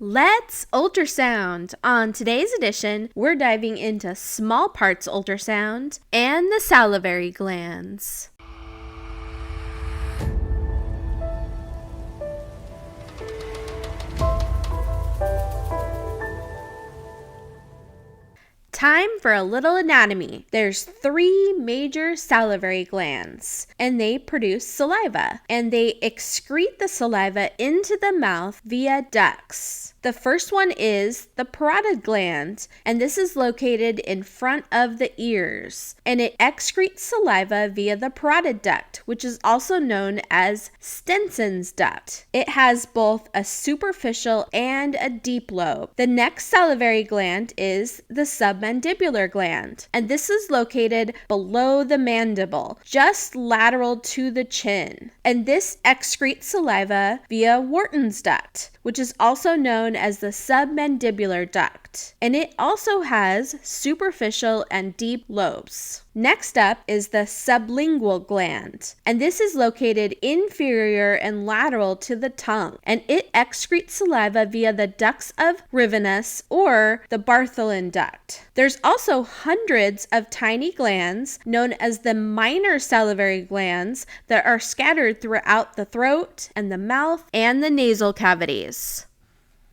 Let's ultrasound! On today's edition, we're diving into small parts ultrasound and the salivary glands. Time for a little anatomy. There's 3 major salivary glands, and they produce saliva, and they excrete the saliva into the mouth via ducts. The first one is the parotid gland, and this is located in front of the ears, and it excretes saliva via the parotid duct, which is also known as Stenson's duct. It has both a superficial and a deep lobe. The next salivary gland is the submandibular gland, and this is located below the mandible, just lateral to the chin, and this excretes saliva via Wharton's duct, which is also known as the submandibular duct, and it also has superficial and deep lobes. Next up is the sublingual gland, and this is located inferior and lateral to the tongue, and it excretes saliva via the ducts of Rivinus or the Bartholin duct. There's also hundreds of tiny glands known as the minor salivary glands that are scattered throughout the throat and the mouth and the nasal cavities.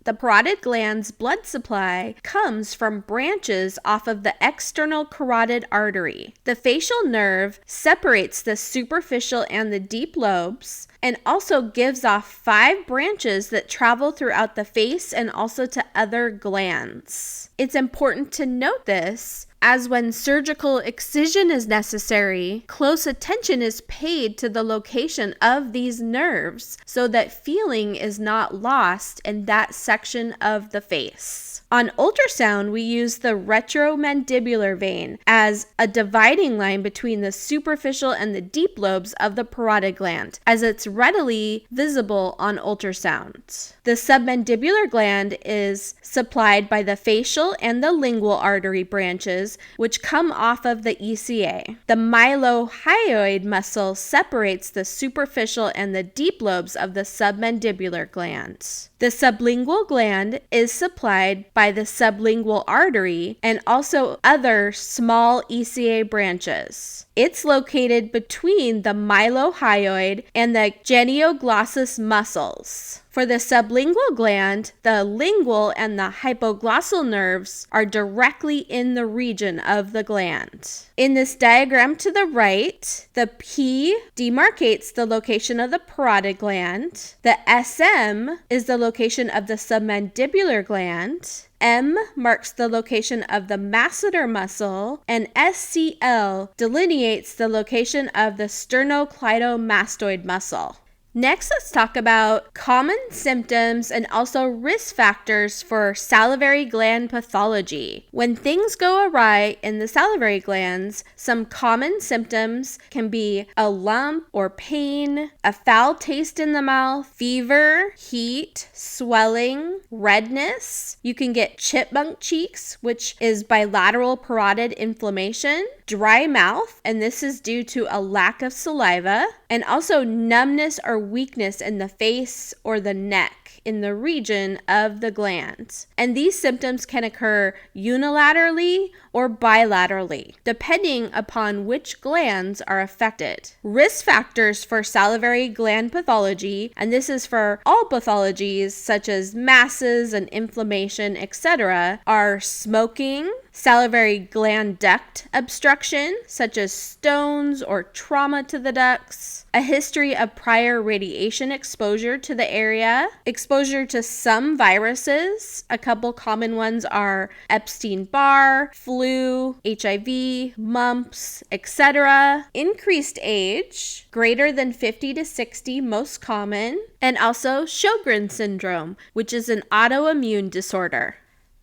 The parotid gland's blood supply comes from branches off of the external carotid artery. The facial nerve separates the superficial and the deep lobes and also gives off 5 branches that travel throughout the face and also to other glands. It's important to note this, as when surgical excision is necessary, close attention is paid to the location of these nerves so that feeling is not lost in that section of the face. On ultrasound, we use the retromandibular vein as a dividing line between the superficial and the deep lobes of the parotid gland, as it's readily visible on ultrasound. The submandibular gland is supplied by the facial and the lingual artery branches, which come off of the ECA. The mylohyoid muscle separates the superficial and the deep lobes of the submandibular gland. The sublingual gland is supplied by the sublingual artery and also other small ECA branches. It's located between the mylohyoid and the genioglossus muscles. For the sublingual gland, the lingual and the hypoglossal nerves are directly in the region of the gland. In this diagram to the right, the P demarcates the location of the parotid gland. The SM is the location of the submandibular gland. M marks the location of the masseter muscle, and SCL delineates the location of the sternocleidomastoid muscle. Next, let's talk about common symptoms and also risk factors for salivary gland pathology. When things go awry in the salivary glands, some common symptoms can be a lump or pain, a foul taste in the mouth, fever, heat, swelling, redness. You can get chipmunk cheeks, which is bilateral parotid inflammation, dry mouth, and this is due to a lack of saliva, and also numbness or weakness in the face or the neck in the region of the gland. And these symptoms can occur unilaterally or bilaterally, depending upon which glands are affected. Risk factors for salivary gland pathology, and this is for all pathologies such as masses and inflammation, etc., are smoking, salivary gland duct obstruction, such as stones or trauma to the ducts, a history of prior radiation exposure to the area, exposure to some viruses. A couple common ones are Epstein-Barr, flu, HIV, mumps, etc. Increased age, greater than 50 to 60 most common, and also Sjogren's syndrome, which is an autoimmune disorder.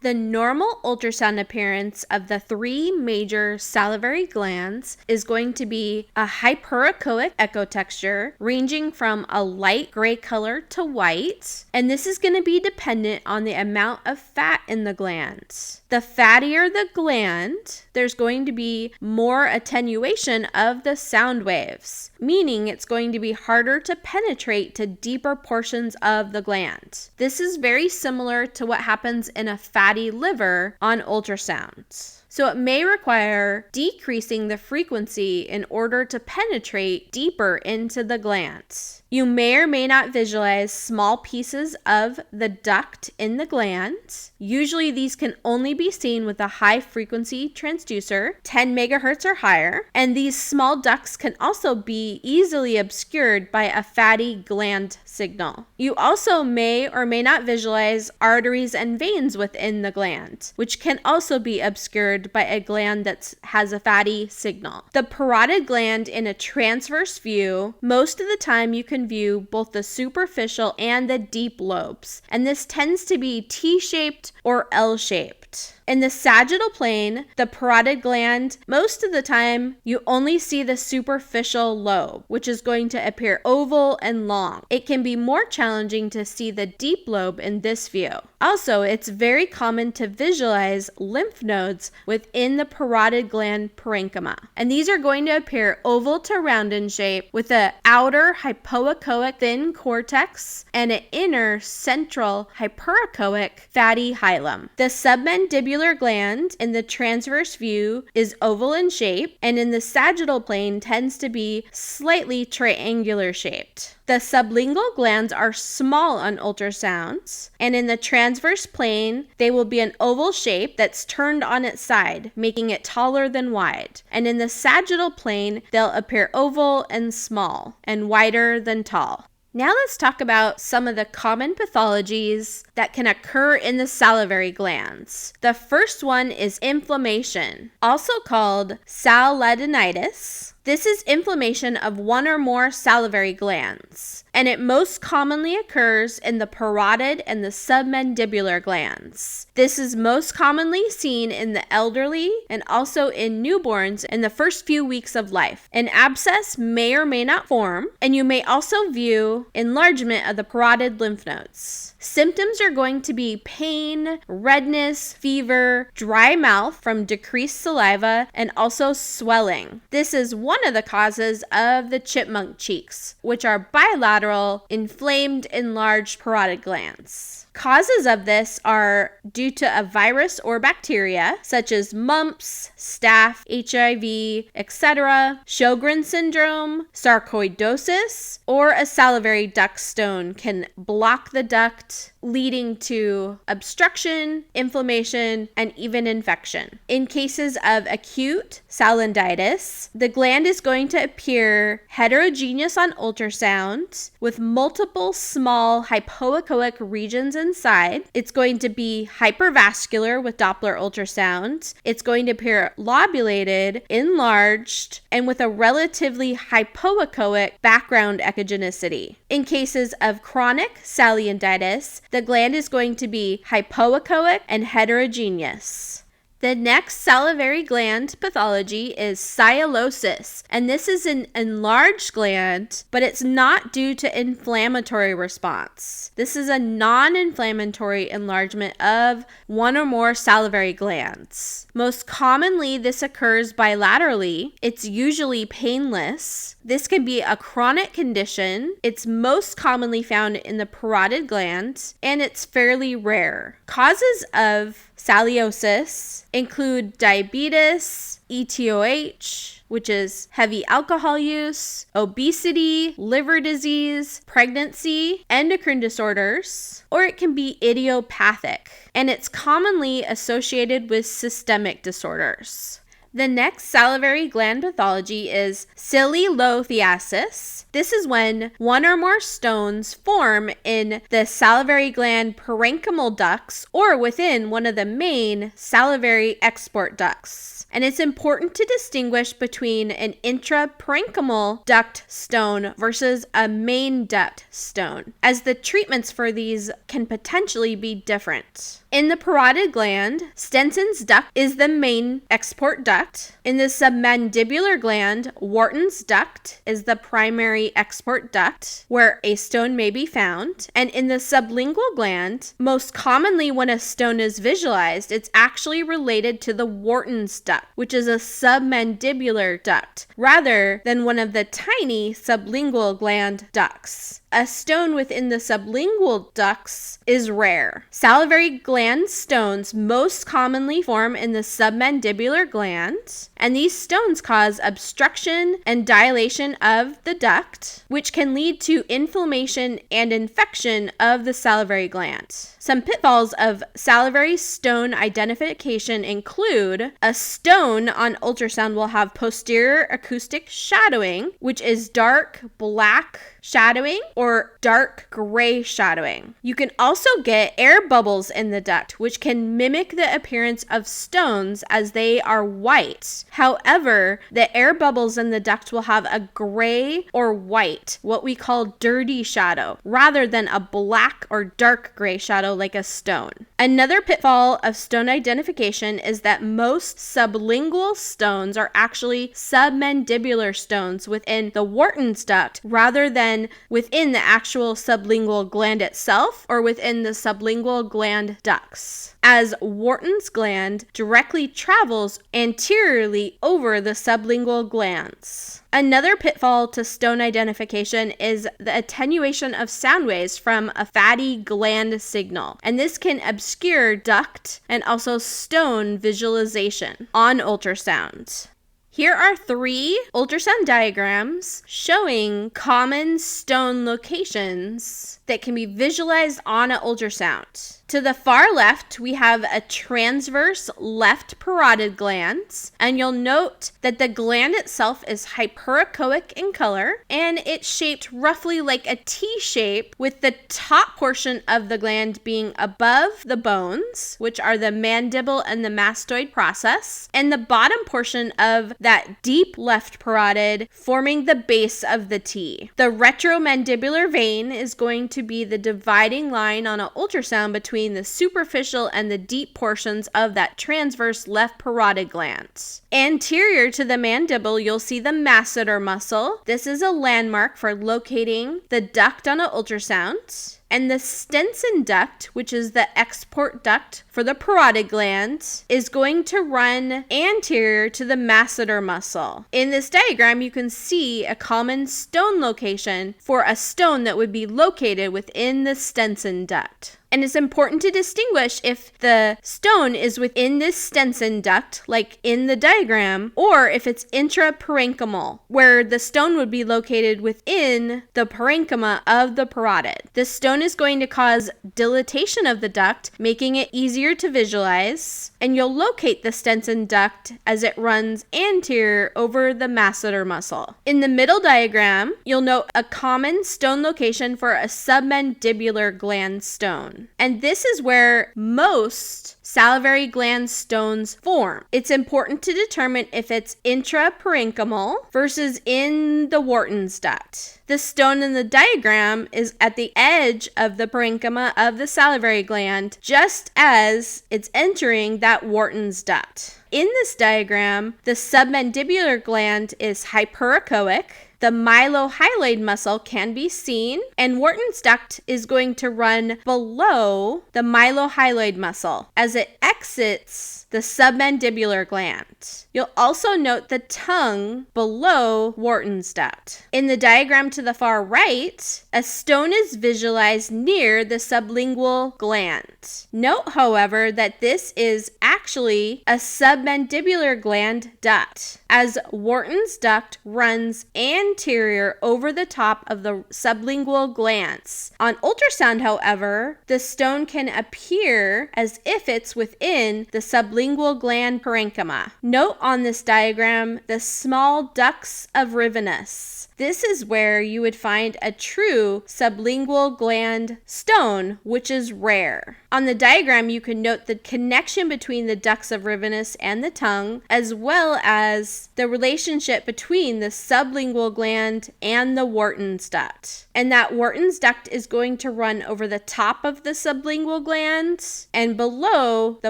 The normal ultrasound appearance of the three major salivary glands is going to be a hyperechoic echo texture ranging from a light gray color to white, and this is going to be dependent on the amount of fat in the gland. The fattier the gland, there's going to be more attenuation of the sound waves, meaning it's going to be harder to penetrate to deeper portions of the gland. This is very similar to what happens in a fatty liver on ultrasound. So it may require decreasing the frequency in order to penetrate deeper into the gland. You may or may not visualize small pieces of the duct in the gland. Usually these can only be seen with a high frequency transducer, 10 megahertz or higher, and these small ducts can also be easily obscured by a fatty gland signal. You also may or may not visualize arteries and veins within the gland, which can also be obscured by a gland that has a fatty signal. The parotid gland in a transverse view, most of the time you can view both the superficial and the deep lobes, and this tends to be T-shaped or L-shaped. In the sagittal plane, the parotid gland, most of the time, you only see the superficial lobe, which is going to appear oval and long. It can be more challenging to see the deep lobe in this view. Also, it's very common to visualize lymph nodes within the parotid gland parenchyma. And these are going to appear oval to round in shape with an outer hypoechoic thin cortex and an inner central hyperechoic fatty hilum. The submandibular gland in the transverse view is oval in shape, and in the sagittal plane tends to be slightly triangular shaped. The sublingual glands are small on ultrasounds, and in the transverse plane, they will be an oval shape that's turned on its side, making it taller than wide. And in the sagittal plane, they'll appear oval and small, and wider than tall. Now let's talk about some of the common pathologies that can occur in the salivary glands. The first one is inflammation, also called salidinitis. This is inflammation of one or more salivary glands, and it most commonly occurs in the parotid and the submandibular glands. This is most commonly seen in the elderly and also in newborns in the first few weeks of life. An abscess may or may not form, and you may also view enlargement of the parotid lymph nodes. Symptoms are going to be pain, redness, fever, dry mouth from decreased saliva, and also swelling. This is one of the causes of the chipmunk cheeks, which are bilateral, inflamed, enlarged parotid glands. Causes of this are due to a virus or bacteria, such as mumps, staph, HIV, etc., Sjogren's syndrome, sarcoidosis, or a salivary duct stone can block the duct, leading to obstruction, inflammation, and even infection. In cases of acute salinitis, the gland is going to appear heterogeneous on ultrasound with multiple small hypoechoic regions inside. It's going to be hypervascular with Doppler ultrasound. It's going to appear lobulated, enlarged, and with a relatively hypoechoic background echogenicity. In cases of chronic salinitis, the gland is going to be hypoechoic and heterogeneous. The next salivary gland pathology is sialosis, and this is an enlarged gland, but it's not due to inflammatory response. This is a non-inflammatory enlargement of one or more salivary glands. Most commonly, this occurs bilaterally. It's usually painless. This can be a chronic condition. It's most commonly found in the parotid gland, and it's fairly rare. Causes of sialosis include diabetes, ETOH, which is heavy alcohol use, obesity, liver disease, pregnancy, endocrine disorders, or it can be idiopathic, and it's commonly associated with systemic disorders. The next salivary gland pathology is sililothiasis. This is when one or more stones form in the salivary gland parenchymal ducts or within one of the main salivary export ducts. And it's important to distinguish between an intraparenchymal duct stone versus a main duct stone, as the treatments for these can potentially be different. In the parotid gland, Stenson's duct is the main export duct. In the submandibular gland, Wharton's duct is the primary export duct where a stone may be found. And in the sublingual gland, most commonly when a stone is visualized, it's actually related to the Wharton's duct, which is a submandibular duct, rather than one of the tiny sublingual gland ducts. A stone within the sublingual ducts is rare. Salivary gland stones most commonly form in the submandibular gland, and these stones cause obstruction and dilation of the duct, which can lead to inflammation and infection of the salivary gland. Some pitfalls of salivary stone identification include a stone on ultrasound will have posterior acoustic shadowing, which is dark black shadowing or dark gray shadowing. You can also get air bubbles in the duct, which can mimic the appearance of stones as they are white. However, the air bubbles in the duct will have a gray or white, what we call dirty shadow, rather than a black or dark gray shadow like a stone. Another pitfall of stone identification is that most sublingual stones are actually submandibular stones within the Wharton's duct rather than within the actual sublingual gland itself or within the sublingual gland ducts, as Wharton's gland directly travels anteriorly over the sublingual glands. Another pitfall to stone identification is the attenuation of sound waves from a fatty gland signal, and this can obscure duct and also stone visualization on ultrasound. Here are 3 ultrasound diagrams showing common stone locations that can be visualized on an ultrasound. To the far left, we have a transverse left parotid gland, and you'll note that the gland itself is hyperechoic in color, and it's shaped roughly like a T shape, with the top portion of the gland being above the bones, which are the mandible and the mastoid process, and the bottom portion of that deep left parotid forming the base of the T. The retromandibular vein is going to be the dividing line on an ultrasound between the superficial and the deep portions of that transverse left parotid gland. Anterior to the mandible, you'll see the masseter muscle. This is a landmark for locating the duct on an ultrasound. And the Stenson duct, which is the export duct for the parotid gland, is going to run anterior to the masseter muscle. In this diagram, you can see a common stone location for a stone that would be located within the Stenson duct. And it's important to distinguish if the stone is within this Stenson duct, like in the diagram, or if it's intraparenchymal, where the stone would be located within the parenchyma of the parotid. The stone is going to cause dilatation of the duct, making it easier to visualize, and you'll locate the Stenson duct as it runs anterior over the masseter muscle. In the middle diagram, you'll note a common stone location for a submandibular gland stone. And this is where most salivary gland stones form. It's important to determine if it's intraparenchymal versus in the Wharton's duct. The stone in the diagram is at the edge of the parenchyma of the salivary gland, just as it's entering that Wharton's duct. In this diagram, the submandibular gland is hyperechoic. The myelohyaloid muscle can be seen, and Wharton's duct is going to run below the myelohyaloid muscle as it exits the submandibular gland. You'll also note the tongue below Wharton's duct. In the diagram to the far right, a stone is visualized near the sublingual gland. Note, however, that this is actually actually a submandibular gland duct, as Wharton's duct runs anterior over the top of the sublingual glands. On ultrasound, however, the stone can appear as if it's within the sublingual gland parenchyma. Note on this diagram the small ducts of Rivenus. This is where you would find a true sublingual gland stone, which is rare. On the diagram, you can note the connection between the ducts of Rivenus and the tongue, as well as the relationship between the sublingual gland and the Wharton's duct. And that Wharton's duct is going to run over the top of the sublingual gland and below the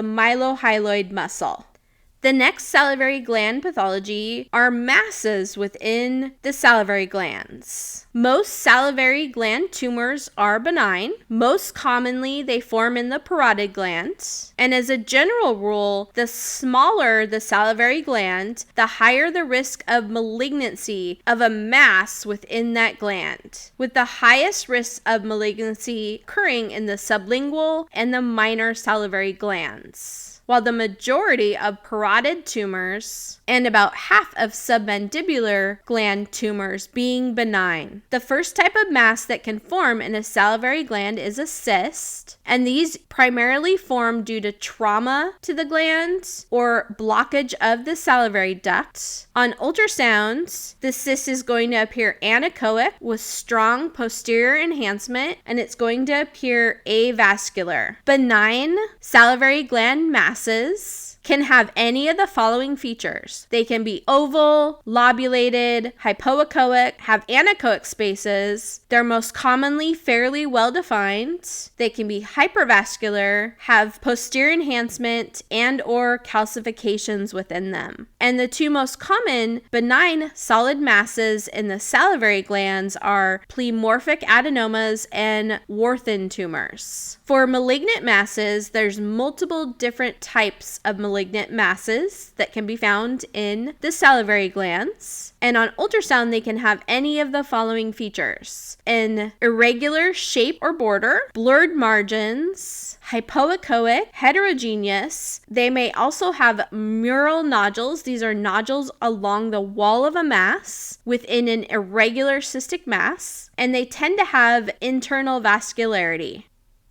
mylohyoid muscle. The next salivary gland pathology are masses within the salivary glands. Most salivary gland tumors are benign. Most commonly, they form in the parotid gland. And as a general rule, the smaller the salivary gland, the higher the risk of malignancy of a mass within that gland, with the highest risk of malignancy occurring in the sublingual and the minor salivary glands. While the majority of parotid tumors and about half of submandibular gland tumors being benign. The first type of mass that can form in a salivary gland is a cyst, and these primarily form due to trauma to the gland or blockage of the salivary duct. On ultrasound, the cyst is going to appear anechoic with strong posterior enhancement, and it's going to appear avascular. Benign salivary gland masses can have any of the following features. They can be oval, lobulated, hypoechoic, have anechoic spaces. They're most commonly fairly well defined. They can be hypervascular, have posterior enhancement and or calcifications within them. And the two most common benign solid masses in the salivary glands are pleomorphic adenomas and Wharton tumors. For malignant masses, there's multiple different types of malignant masses that can be found in the salivary glands. And on ultrasound, they can have any of the following features: an irregular shape or border, blurred margins, hypoechoic, heterogeneous. They may also have mural nodules. These are nodules along the wall of a mass within an irregular cystic mass, and they tend to have internal vascularity.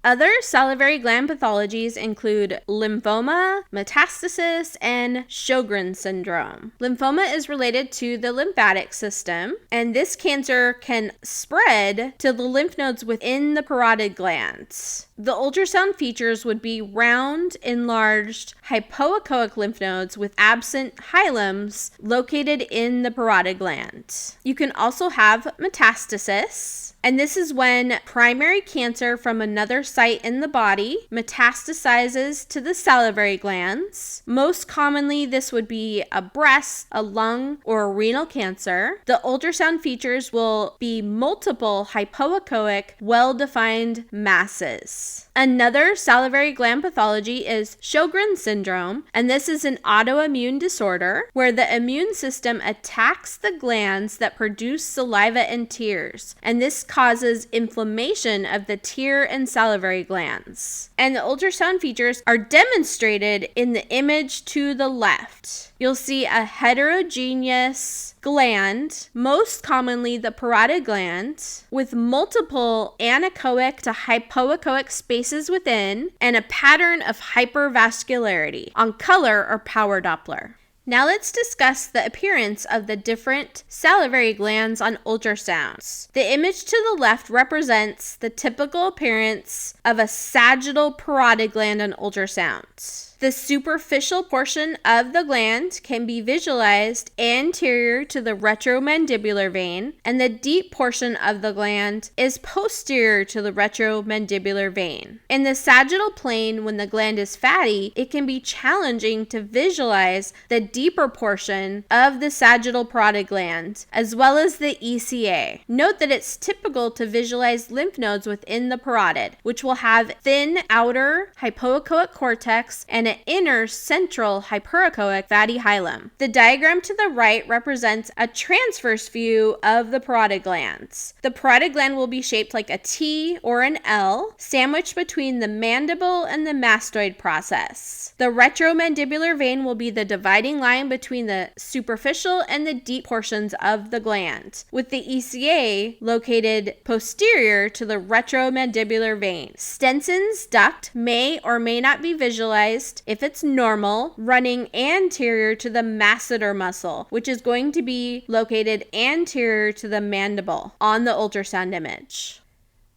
Other salivary gland pathologies include lymphoma, metastasis, and Sjogren's syndrome. Lymphoma is related to the lymphatic system, and this cancer can spread to the lymph nodes within the parotid glands. The ultrasound features would be round, enlarged, hypoechoic lymph nodes with absent hilums located in the parotid gland. You can also have metastasis, and this is when primary cancer from another site in the body metastasizes to the salivary glands. Most commonly, this would be a breast, a lung, or a renal cancer. The ultrasound features will be multiple hypoechoic, well-defined masses. Another salivary gland pathology is Sjogren's syndrome, and this is an autoimmune disorder where the immune system attacks the glands that produce saliva and tears, and this causes inflammation of the tear and salivary glands. And the ultrasound features are demonstrated in the image to the left. You'll see a heterogeneous gland, most commonly the parotid gland, with multiple anechoic to hypoechoic spaces within, and a pattern of hypervascularity on color or power Doppler. Now let's discuss the appearance of the different salivary glands on ultrasounds. The image to the left represents the typical appearance of a sagittal parotid gland on ultrasound. The superficial portion of the gland can be visualized anterior to the retromandibular vein, and the deep portion of the gland is posterior to the retromandibular vein. In the sagittal plane, when the gland is fatty, it can be challenging to visualize the deeper portion of the sagittal parotid gland, as well as the ECA. Note that it's typical to visualize lymph nodes within the parotid, which will have thin outer hypoechoic cortex and an inner central hyperechoic fatty hilum. The diagram to the right represents a transverse view of the parotid glands. The parotid gland will be shaped like a T or an L, sandwiched between the mandible and the mastoid process. The retromandibular vein will be the dividing line between the superficial and the deep portions of the gland, with the ECA located posterior to the retromandibular vein. Stenson's duct may or may not be visualized if it's normal, running anterior to the masseter muscle, which is going to be located anterior to the mandible on the ultrasound image.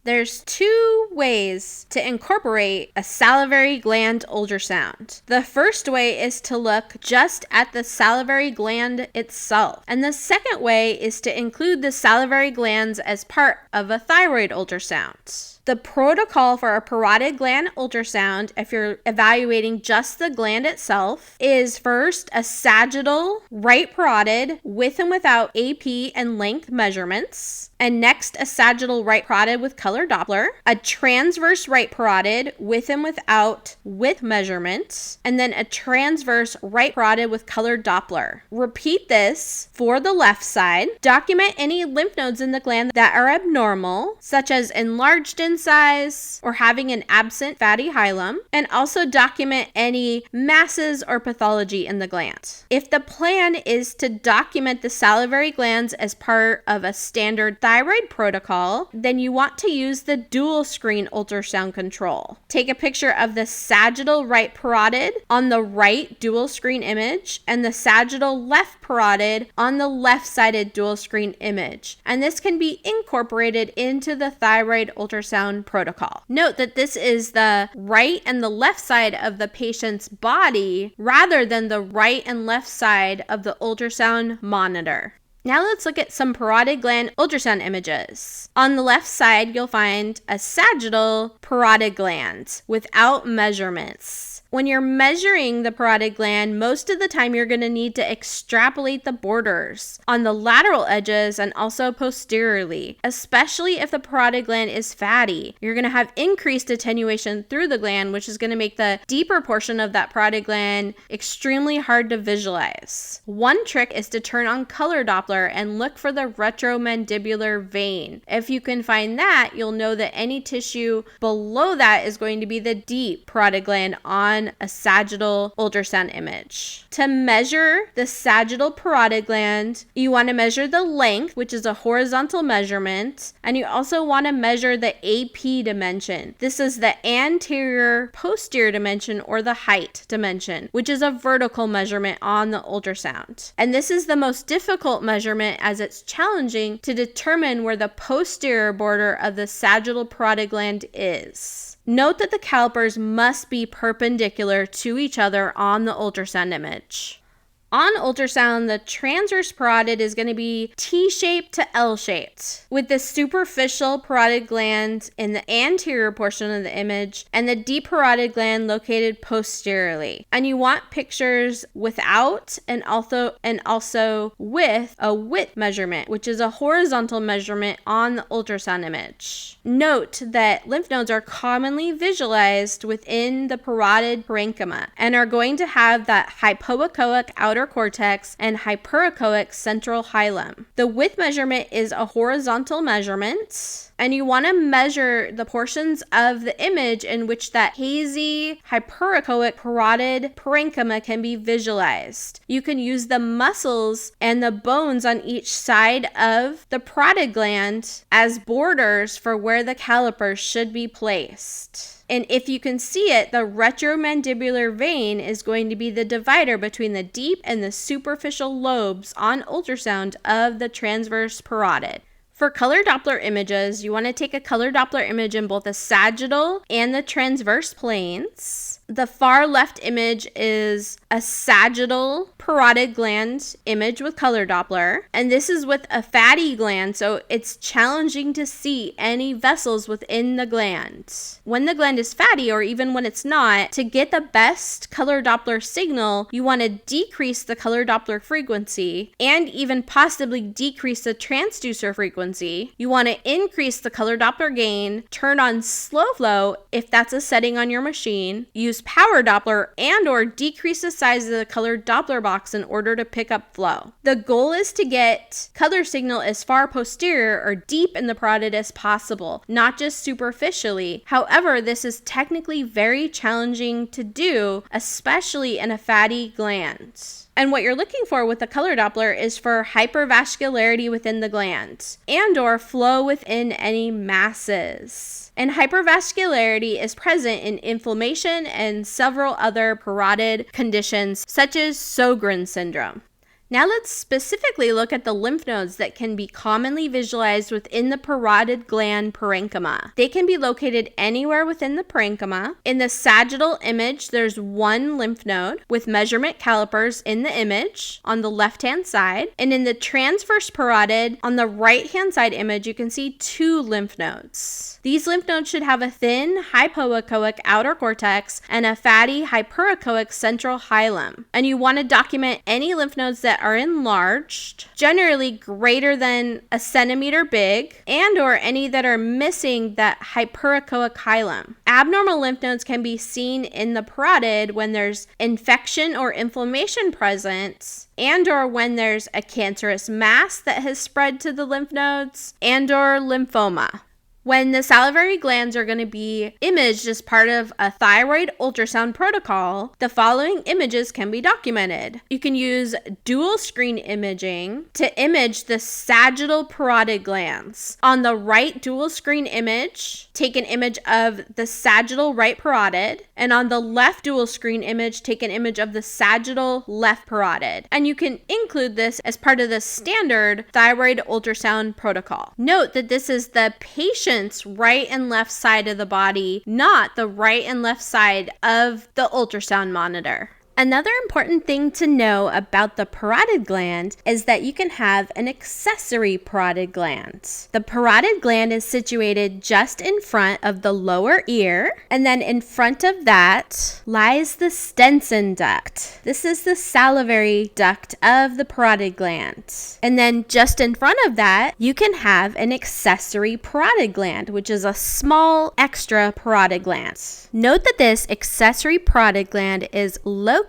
There's two ways to incorporate a salivary gland ultrasound. The first way is to look just at the salivary gland itself. And the second way is to include the salivary glands as part of a thyroid ultrasound. The protocol for a parotid gland ultrasound, if you're evaluating just the gland itself, is first a sagittal right parotid with and without AP and length measurements, and next a sagittal right parotid with color Doppler, a transverse right parotid with and without width measurements, and then a transverse right parotid with color Doppler. Repeat this for the left side. Document any lymph nodes in the gland that are abnormal, such as enlarged in size or having an absent fatty hilum, and also document any masses or pathology in the gland. If the plan is to document the salivary glands as part of a standard thyroid protocol, then you want to use the dual screen ultrasound control. Take a picture of the sagittal right parotid on the right dual screen image and the sagittal left parotid on the left-sided dual screen image, and this can be incorporated into the thyroid ultrasound protocol. Note that this is the right and the left side of the patient's body rather than the right and left side of the ultrasound monitor. Now let's look at some parotid gland ultrasound images. On the left side, you'll find a sagittal parotid gland without measurements. When you're measuring the parotid gland, most of the time you're going to need to extrapolate the borders on the lateral edges and also posteriorly, especially if the parotid gland is fatty. You're going to have increased attenuation through the gland, which is going to make the deeper portion of that parotid gland extremely hard to visualize. One trick is to turn on color Doppler and look for the retromandibular vein. If you can find that, you'll know that any tissue below that is going to be the deep parotid gland on a sagittal ultrasound image. To measure the sagittal parotid gland, you want to measure the length, which is a horizontal measurement, and you also want to measure the AP dimension. This is the anterior posterior dimension or the height dimension, which is a vertical measurement on the ultrasound. And this is the most difficult measurement as it's challenging to determine where the posterior border of the sagittal parotid gland is. Note that the calipers must be perpendicular to each other on the ultrasound image. On ultrasound, the transverse parotid is going to be T-shaped to L-shaped, with the superficial parotid gland in the anterior portion of the image and the deep parotid gland located posteriorly. And you want pictures without and also with a width measurement, which is a horizontal measurement on the ultrasound image. Note that lymph nodes are commonly visualized within the parotid parenchyma and are going to have that hypoechoic outer cortex and hyperechoic central hilum. The width measurement is a horizontal measurement, and you want to measure the portions of the image in which that hazy hyperechoic parotid parenchyma can be visualized. You can use the muscles and the bones on each side of the parotid gland as borders for where the calipers should be placed. And if you can see it, the retromandibular vein is going to be the divider between the deep and the superficial lobes on ultrasound of the transverse parotid. For color Doppler images, you want to take a color Doppler image in both the sagittal and the transverse planes. The far left image is a sagittal parotid gland image with color Doppler, and this is with a fatty gland, so it's challenging to see any vessels within the gland. When the gland is fatty, or even when it's not, to get the best color Doppler signal, you want to decrease the color Doppler frequency and even possibly decrease the transducer frequency. You want to increase the color Doppler gain, turn on slow flow if that's a setting on your machine, use use power Doppler and or decrease the size of the colored Doppler box in order to pick up flow. The goal is to get color signal as far posterior or deep in the parotid as possible, not just superficially. However, this is technically very challenging to do, especially in a fatty gland. And what you're looking for with the color Doppler is for hypervascularity within the gland and or flow within any masses. And hypervascularity is present in inflammation and several other parotid conditions such as Sjogren's syndrome. Now let's specifically look at the lymph nodes that can be commonly visualized within the parotid gland parenchyma. They can be located anywhere within the parenchyma. In the sagittal image, there's one lymph node with measurement calipers in the image on the left-hand side. And in the transverse parotid, on the right-hand side image, you can see two lymph nodes. These lymph nodes should have a thin hypoechoic outer cortex and a fatty hyperechoic central hilum. And you want to document any lymph nodes that are enlarged, generally greater than a centimeter big, and or any that are missing that hyperechoic hilum. Abnormal lymph nodes can be seen in the parotid when there's infection or inflammation present, and or when there's a cancerous mass that has spread to the lymph nodes, and or lymphoma. When the salivary glands are going to be imaged as part of a thyroid ultrasound protocol, the following images can be documented. You can use dual screen imaging to image the sagittal parotid glands. On the right dual screen image, take an image of the sagittal right parotid, and on the left dual screen image, take an image of the sagittal left parotid. And you can include this as part of the standard thyroid ultrasound protocol. Note that this is the patient right and left side of the body, not the right and left side of the ultrasound monitor. Another important thing to know about the parotid gland is that you can have an accessory parotid gland. The parotid gland is situated just in front of the lower ear, and then in front of that lies the Stenson duct. This is the salivary duct of the parotid gland. And then just in front of that, you can have an accessory parotid gland, which is a small extra parotid gland. Note that this accessory parotid gland is located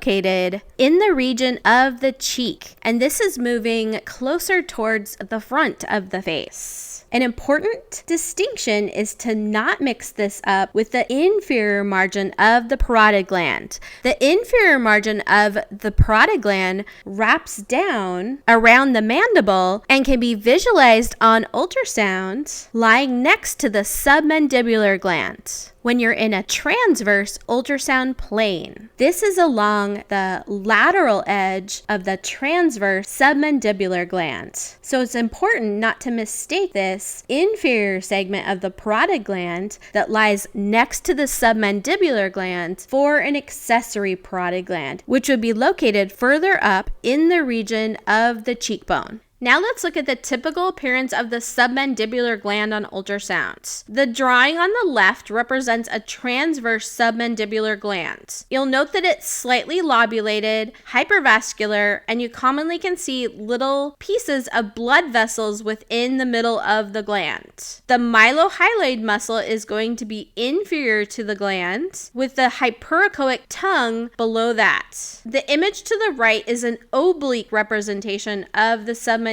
in the region of the cheek, and this is moving closer towards the front of the face. An important distinction is to not mix this up with the inferior margin of the parotid gland. The inferior margin of the parotid gland wraps down around the mandible and can be visualized on ultrasound lying next to the submandibular gland when you're in a transverse ultrasound plane. This is along the lateral edge of the transverse submandibular gland. So it's important not to mistake this inferior segment of the parotid gland that lies next to the submandibular gland for an accessory parotid gland, which would be located further up in the region of the cheekbone. Now let's look at the typical appearance of the submandibular gland on ultrasound. The drawing on the left represents a transverse submandibular gland. You'll note that it's slightly lobulated, hypervascular, and you commonly can see little pieces of blood vessels within the middle of the gland. The mylohyoid muscle is going to be inferior to the gland, with the hyperechoic tongue below that. The image to the right is an oblique representation of the submandibular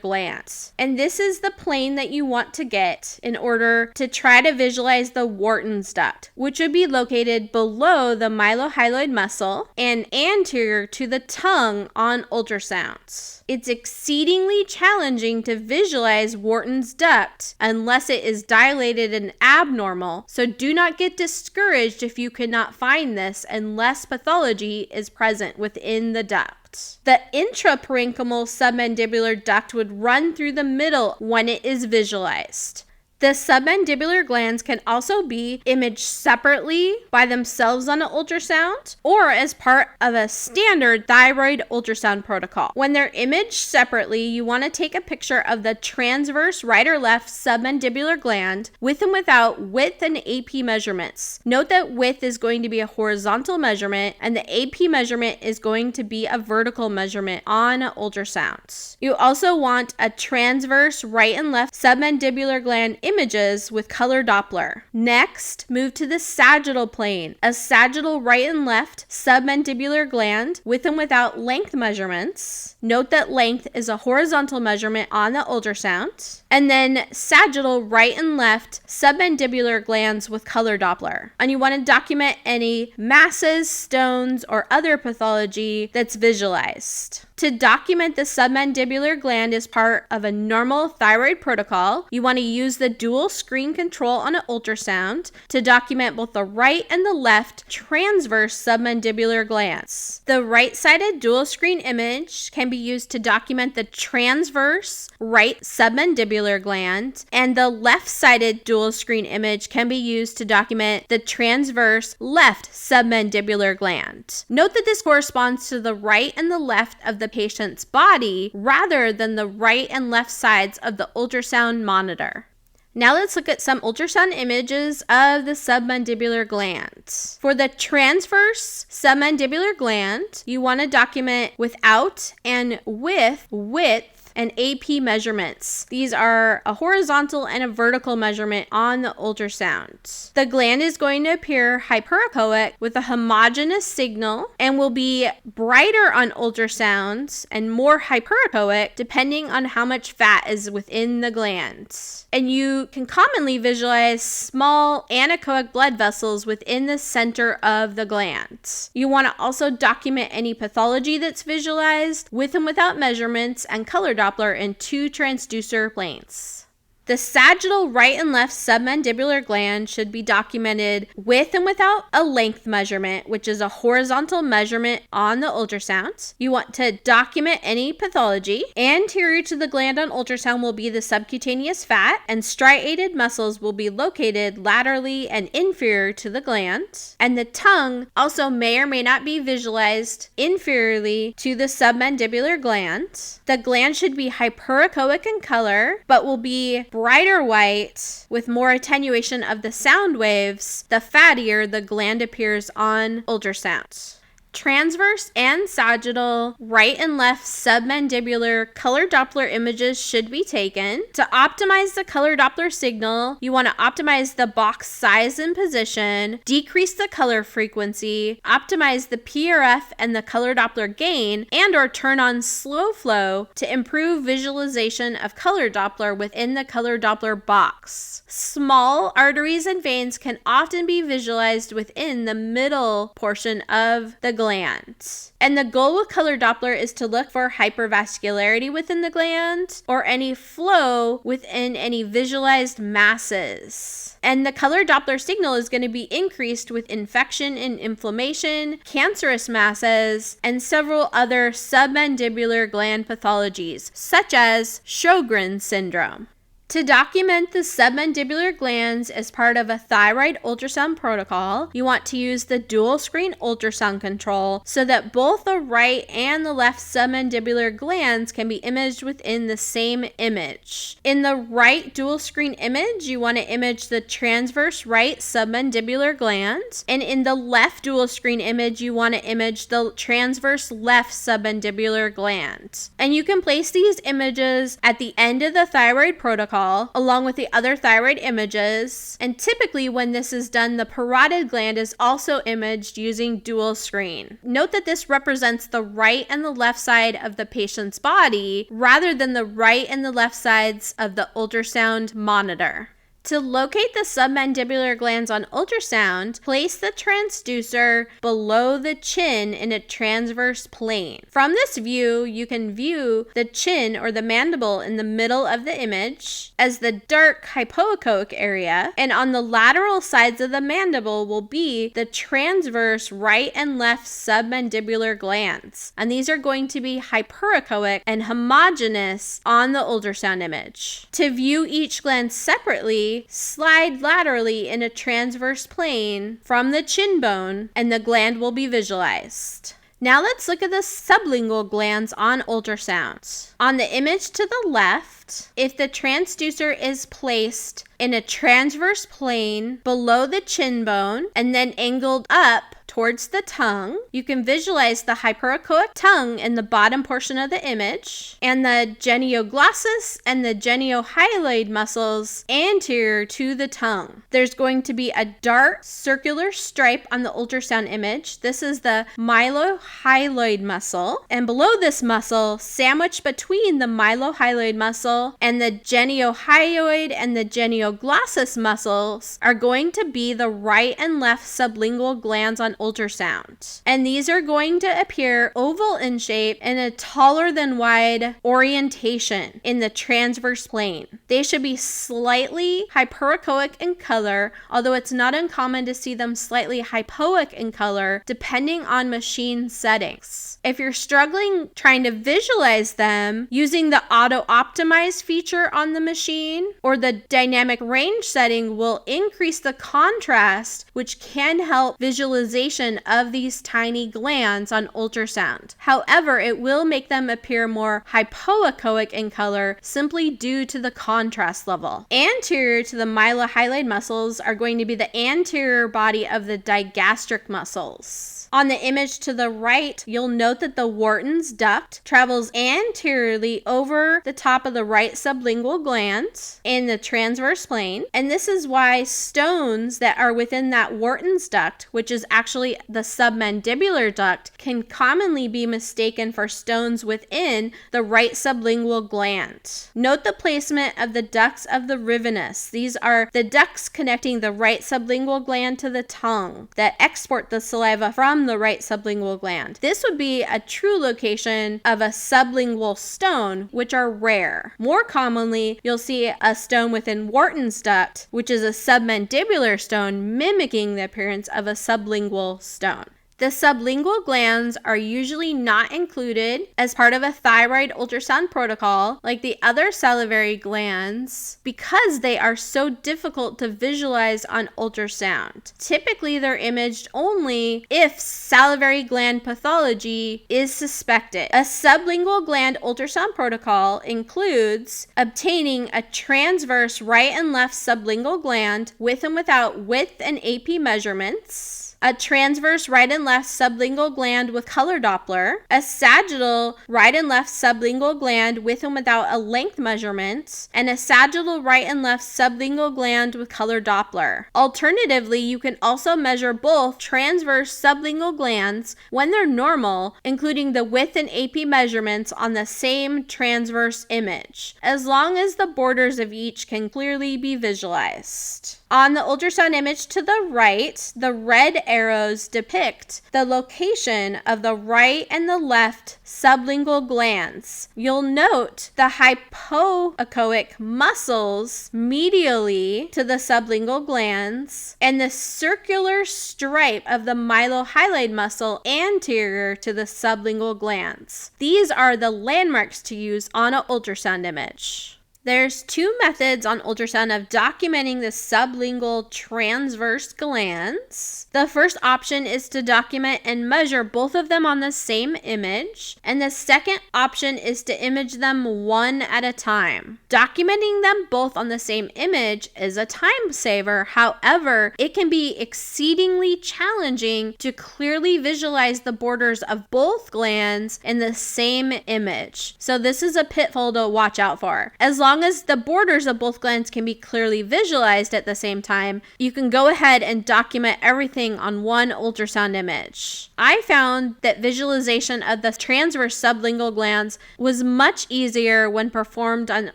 glands. And this is the plane that you want to get in order to try to visualize the Wharton's duct, which would be located below the mylohyoid muscle and anterior to the tongue on ultrasound. It's exceedingly challenging to visualize Wharton's duct unless it is dilated and abnormal, so do not get discouraged if you cannot find this unless pathology is present within the duct. The intraparenchymal submandibular duct would run through the middle when it is visualized. The submandibular glands can also be imaged separately by themselves on an ultrasound or as part of a standard thyroid ultrasound protocol. When they're imaged separately, you want to take a picture of the transverse right or left submandibular gland with and without width and AP measurements. Note that width is going to be a horizontal measurement and the AP measurement is going to be a vertical measurement on ultrasounds. You also want a transverse right and left submandibular gland images with color Doppler. Next, move to the sagittal plane, a sagittal right and left submandibular gland with and without length measurements. Note that length is a horizontal measurement on the ultrasound. And then sagittal right and left submandibular glands with color Doppler. And you want to document any masses, stones, or other pathology that's visualized. To document the submandibular gland as part of a normal thyroid protocol, you want to use the dual screen control on an ultrasound to document both the right and the left transverse submandibular glands. The right-sided dual screen image can be used to document the transverse right submandibular gland, and the left-sided dual screen image can be used to document the transverse left submandibular gland. Note that this corresponds to the right and the left of the patient's body rather than the right and left sides of the ultrasound monitor. Now let's look at some ultrasound images of the submandibular gland. For the transverse submandibular gland, you want to document without and with width and AP measurements. These are a horizontal and a vertical measurement on the ultrasound. The gland is going to appear hyperechoic with a homogeneous signal and will be brighter on ultrasounds and more hyperechoic depending on how much fat is within the gland. And you can commonly visualize small anechoic blood vessels within the center of the gland. You want to also document any pathology that's visualized with and without measurements and color Doppler in two transducer planes. The sagittal right and left submandibular gland should be documented with and without a length measurement, which is a horizontal measurement on the ultrasound. You want to document any pathology. Anterior to the gland on ultrasound will be the subcutaneous fat, and striated muscles will be located laterally and inferior to the gland. And the tongue also may or may not be visualized inferiorly to the submandibular gland. The gland should be hyperechoic in color, but will be brighter white with more attenuation of the sound waves the fattier the gland appears on ultrasound. Transverse and sagittal right and left submandibular color Doppler images should be taken. To optimize the color Doppler signal, you want to optimize the box size and position, decrease the color frequency, optimize the PRF and the color Doppler gain, and or turn on slow flow to improve visualization of color Doppler within the color Doppler box. Small arteries and veins can often be visualized within the middle portion of the gland. And the goal with color Doppler is to look for hypervascularity within the gland or any flow within any visualized masses. And the color Doppler signal is going to be increased with infection and inflammation, cancerous masses, and several other submandibular gland pathologies, such as Sjogren's syndrome. To document the submandibular glands as part of a thyroid ultrasound protocol, you want to use the dual screen ultrasound control so that both the right and the left submandibular glands can be imaged within the same image. In the right dual screen image, you want to image the transverse right submandibular gland, and in the left dual screen image, you want to image the transverse left submandibular gland. And you can place these images at the end of the thyroid protocol along with the other thyroid images, and typically when this is done, the parotid gland is also imaged using dual screen. Note that this represents the right and the left side of the patient's body rather than the right and the left sides of the ultrasound monitor. To locate the submandibular glands on ultrasound, place the transducer below the chin in a transverse plane. From this view, you can view the chin or the mandible in the middle of the image as the dark hypoechoic area, and on the lateral sides of the mandible will be the transverse right and left submandibular glands. And these are going to be hyperechoic and homogeneous on the ultrasound image. To view each gland separately, slide laterally in a transverse plane from the chin bone and the gland will be visualized. Now let's look at the sublingual glands on ultrasound. On the image to the left, if the transducer is placed in a transverse plane below the chin bone and then angled up towards the tongue. You can visualize the hyperechoic tongue in the bottom portion of the image, and the genioglossus and the geniohyaloid muscles anterior to the tongue. There's going to be a dark circular stripe on the ultrasound image. This is the mylohyaloid muscle, and below this muscle, sandwiched between the mylohyaloid muscle and the geniohyoid and the genioglossus muscles, are going to be the right and left sublingual glands on ultrasound. And these are going to appear oval in shape and a taller than wide orientation in the transverse plane. They should be slightly hyperechoic in color, although it's not uncommon to see them slightly hypoic in color depending on machine settings. If you're struggling trying to visualize them using the auto-optimize feature on the machine, or the dynamic range setting will increase the contrast, which can help visualization of these tiny glands on ultrasound. However, it will make them appear more hypoechoic in color simply due to the contrast level. Anterior to the mylohyoid muscles are going to be the anterior body of the digastric muscles. On the image to the right, you'll note that the Wharton's duct travels anteriorly over the top of the right sublingual gland in the transverse plane, and this is why stones that are within that Wharton's duct, which is actually the submandibular duct, can commonly be mistaken for stones within the right sublingual gland. Note the placement of the ducts of the Rivinus. These are the ducts connecting the right sublingual gland to the tongue that export the saliva from the right sublingual gland. This would be a true location of a sublingual stone, which are rare. More commonly, you'll see a stone within Wharton's duct, which is a submandibular stone mimicking the appearance of a sublingual stone. The sublingual glands are usually not included as part of a thyroid ultrasound protocol like the other salivary glands because they are so difficult to visualize on ultrasound. Typically, they're imaged only if salivary gland pathology is suspected. A sublingual gland ultrasound protocol includes obtaining a transverse right and left sublingual gland with and without width and AP measurements, a transverse right and left sublingual gland with color doppler, a sagittal right and left sublingual gland with and without a length measurement, and a sagittal right and left sublingual gland with color doppler. Alternatively, you can also measure both transverse sublingual glands when they're normal, including the width and AP measurements on the same transverse image, as long as the borders of each can clearly be visualized. On the ultrasound image to the right, the red arrows depict the location of the right and the left sublingual glands. You'll note the hypoechoic muscles medially to the sublingual glands and the circular stripe of the mylohyoid muscle anterior to the sublingual glands. These are the landmarks to use on an ultrasound image. There's two methods on ultrasound of documenting the sublingual transverse glands. The first option is to document and measure both of them on the same image, and the second option is to image them one at a time. Documenting them both on the same image is a time saver. However, it can be exceedingly challenging to clearly visualize the borders of both glands in the same image. So this is a pitfall to watch out for. As long as the borders of both glands can be clearly visualized at the same time, you can go ahead and document everything on one ultrasound image. I found that visualization of the transverse sublingual glands was much easier when performed on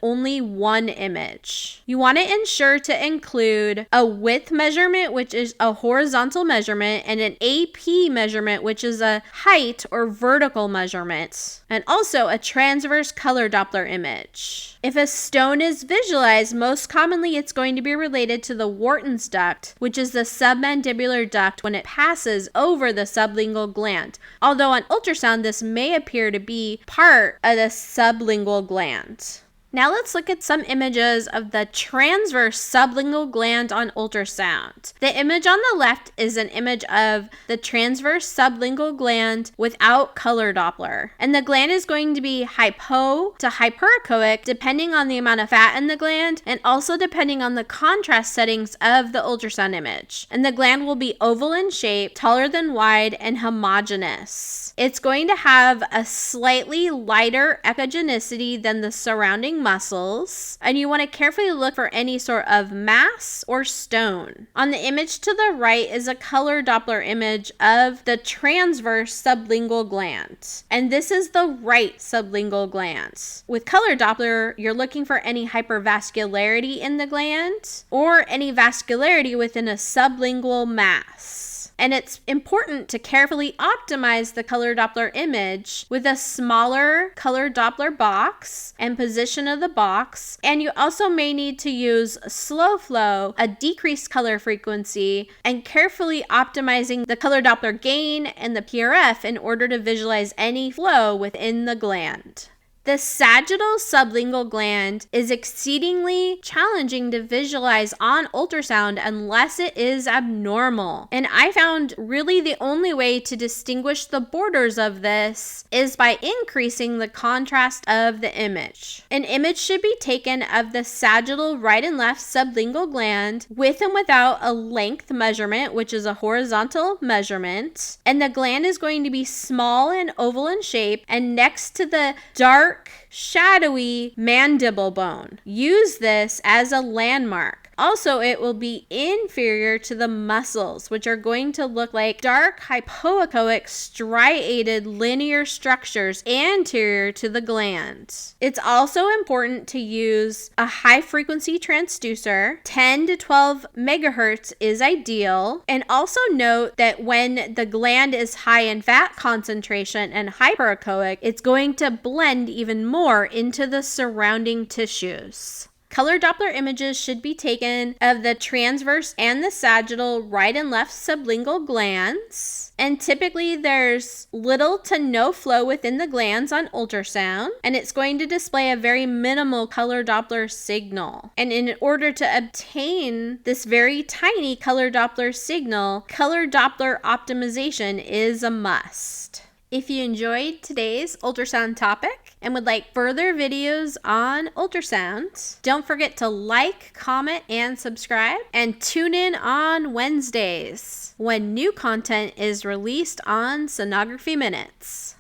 only one image. You want to ensure to include a width measurement, which is a horizontal measurement, and an AP measurement, which is a height or vertical measurement, and also a transverse color Doppler image. If a stone is visualized, most commonly it's going to be related to the Wharton's duct, which is the submandibular duct when it passes over the sublingual gland. Although on ultrasound, this may appear to be part of the sublingual gland. Now let's look at some images of the transverse sublingual gland on ultrasound. The image on the left is an image of the transverse sublingual gland without color Doppler. And the gland is going to be hypo to hyperechoic depending on the amount of fat in the gland and also depending on the contrast settings of the ultrasound image. And the gland will be oval in shape, taller than wide, and homogeneous. It's going to have a slightly lighter echogenicity than the surrounding muscles, and you want to carefully look for any sort of mass or stone. On the image to the right is a color Doppler image of the transverse sublingual gland, and this is the right sublingual gland. With color Doppler, you're looking for any hypervascularity in the gland or any vascularity within a sublingual mass. And it's important to carefully optimize the color Doppler image with a smaller color Doppler box and position of the box. And you also may need to use slow flow, a decreased color frequency, and carefully optimizing the color Doppler gain and the PRF in order to visualize any flow within the gland. The sagittal sublingual gland is exceedingly challenging to visualize on ultrasound unless it is abnormal. And I found really the only way to distinguish the borders of this is by increasing the contrast of the image. An image should be taken of the sagittal right and left sublingual gland with and without a length measurement, which is a horizontal measurement. And the gland is going to be small and oval in shape and next to the dark, shadowy mandible bone. Use this as a landmark. Also, it will be inferior to the muscles, which are going to look like dark hypoechoic striated linear structures anterior to the gland. It's also important to use a high frequency transducer. 10 to 12 megahertz is ideal. And also note that when the gland is high in fat concentration and hyperechoic, it's going to blend even more into the surrounding tissues. Color Doppler images should be taken of the transverse and the sagittal right and left sublingual glands. And typically there's little to no flow within the glands on ultrasound, and it's going to display a very minimal color Doppler signal. And in order to obtain this very tiny color Doppler signal, color Doppler optimization is a must. If you enjoyed today's ultrasound topic and would like further videos on ultrasound, don't forget to like, comment, and subscribe, and tune in on Wednesdays when new content is released on Sonography Minutes.